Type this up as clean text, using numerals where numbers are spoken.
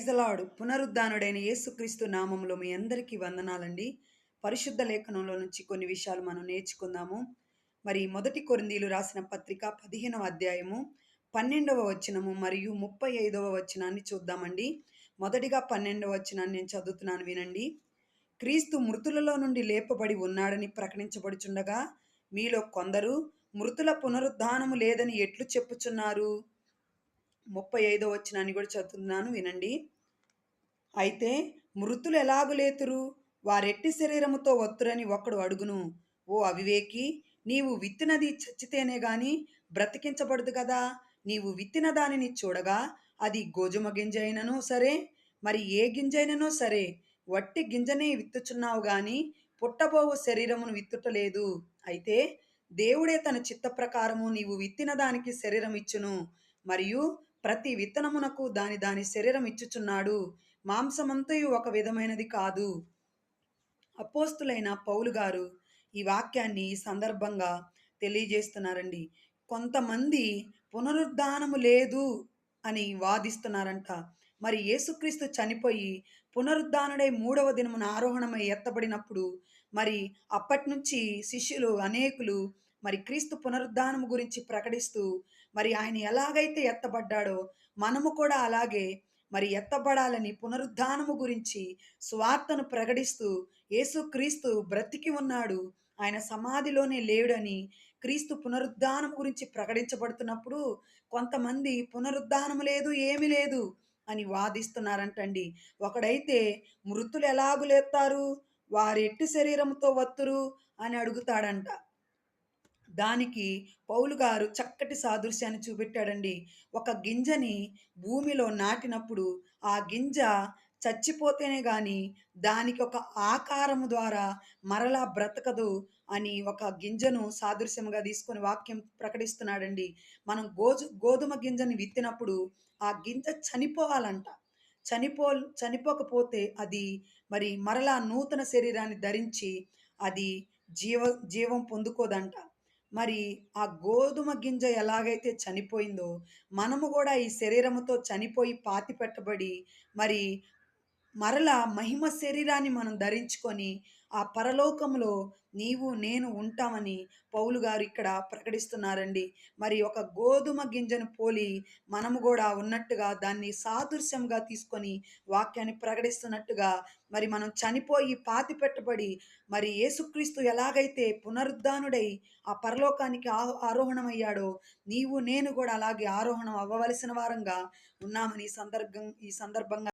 Praise the lord. పునరుద్ధానుడైన యేసుక్రీస్తు నామములో మీ అందరికీ వందనాలండి. పరిశుద్ధ లేఖనంలో నుంచి కొన్ని విషయాలు మనం నేర్చుకుందాము. మరి మొదటి కొరింథీలు రాసిన పత్రిక 15వ అధ్యాయము 12వ వచనము మరియు 35వ వచనాన్ని చూద్దామండి. మొదటిగా 12వ వచనాన్ని నేను చదువుతున్నాను, వినండి. క్రీస్తు మృతులలో నుండి లేపబడి ఉన్నాడని ప్రకటించబడుచుండగా మీలో కొందరు మృతుల పునరుద్ధానము లేదని ఎట్లు చెప్పుచున్నారు? 35వ వచనాన్ని కూడా చదువుతున్నాను, వినండి. అయితే మృతులు ఎలాగు లేతురు? వారెట్టి శరీరముతో వత్తురని ఒకడు అడుగును. ఓ అవివేకి, నీవు విత్తినది చచ్చితేనే గాని బ్రతికించబడదు కదా. నీవు విత్తిన దానిని చూడగా అది గోధుమ గింజ అయినను సరే, మరి ఏ గింజైనను సరే, వట్టి గింజనే విత్తుచున్నావు గాని పుట్టబోవు శరీరమును విత్తుటలేదు. అయితే దేవుడే తన చిత్త ప్రకారము నీవు విత్తిన దానికి శరీరం ఇచ్చును, మరియు ప్రతి విత్తనమునకు దాని దాని శరీరం ఇచ్చుచున్నాడు. మాంసమంతయు ఒక విధమైనది కాదు. అపోస్తులైన పౌలు గారు ఈ వాక్యాన్ని ఈ సందర్భంగా తెలియజేస్తున్నారండి. కొంతమంది పునరుద్ధానము లేదు అని వాదిస్తున్నారంట. మరి యేసుక్రీస్తు చనిపోయి పునరుద్ధానుడై మూడవ దినమున ఆరోహణమై ఎత్తబడినప్పుడు మరి అప్పటినుంచి శిష్యులు అనేకులు మరి క్రీస్తు పునరుద్ధానము గురించి ప్రకటిస్తూ మరి ఆయన ఎలాగైతే ఎత్తబడ్డాడో మనము కూడా అలాగే మరి ఎత్తబడాలని పునరుద్ధానము గురించి స్వార్థను ప్రకటిస్తూ యేసుక్రీస్తు బ్రతికి ఉన్నాడు, ఆయన సమాధిలోనే లేడని క్రీస్తు పునరుద్ధానం గురించి ప్రకటించబడుతున్నప్పుడు కొంతమంది పునరుద్ధానం లేదు, ఏమీ లేదు అని వాదిస్తున్నారంటండి. ఒకడైతే మృతులు ఎలాగు లేస్తారు, వారు ఎట్టి శరీరంతో వత్తురు అని అడుగుతాడంట. దానికి పౌలు గారు చక్కటి సాదృశ్యాన్ని చూపెట్టాడండి. ఒక గింజని భూమిలో నాటినప్పుడు ఆ గింజ చచ్చిపోతేనే గాని దానికి ఒక ఆకారము ద్వారా మరలా బ్రతకదు అని ఒక గింజను సాదృశ్యంగా తీసుకొని వాక్యం ప్రకటిస్తున్నాడండి. మనం గోధుమ గింజని విత్తినప్పుడు ఆ గింజ చనిపోవాలంట. చనిపో చనిపోకపోతే అది మరి మరలా నూతన శరీరాన్ని ధరించి అది జీవ జీవం పొందుకోదంట. మరి ఆ గోధుమ గింజ ఎలాగైతే చనిపోయిందో మనము కూడా ఈ శరీరముతో చనిపోయి పాతి పెట్టబడి మరి మరలా మహిమ శరీరాన్ని మనం ధరించుకొని ఆ పరలోకములో నీవు నేను ఉంటామని పౌలు గారు ఇక్కడ ప్రకటిస్తున్నారండి. మరి ఒక గోధుమ గింజను పోలి మనము కూడా ఉన్నట్టుగా దాన్ని సాదృశ్యంగా తీసుకొని వాక్యాన్ని ప్రకటిస్తున్నట్టుగా మరి మనం చనిపోయి పాతి పెట్టబడి మరి యేసుక్రీస్తు ఎలాగైతే పునరుద్ధానుడై ఆ పరలోకానికి ఆరోహణమయ్యాడో నీవు నేను కూడా అలాగే ఆరోహణం అవ్వవలసిన వారంగా ఉన్నామని ఈ సందర్భంగా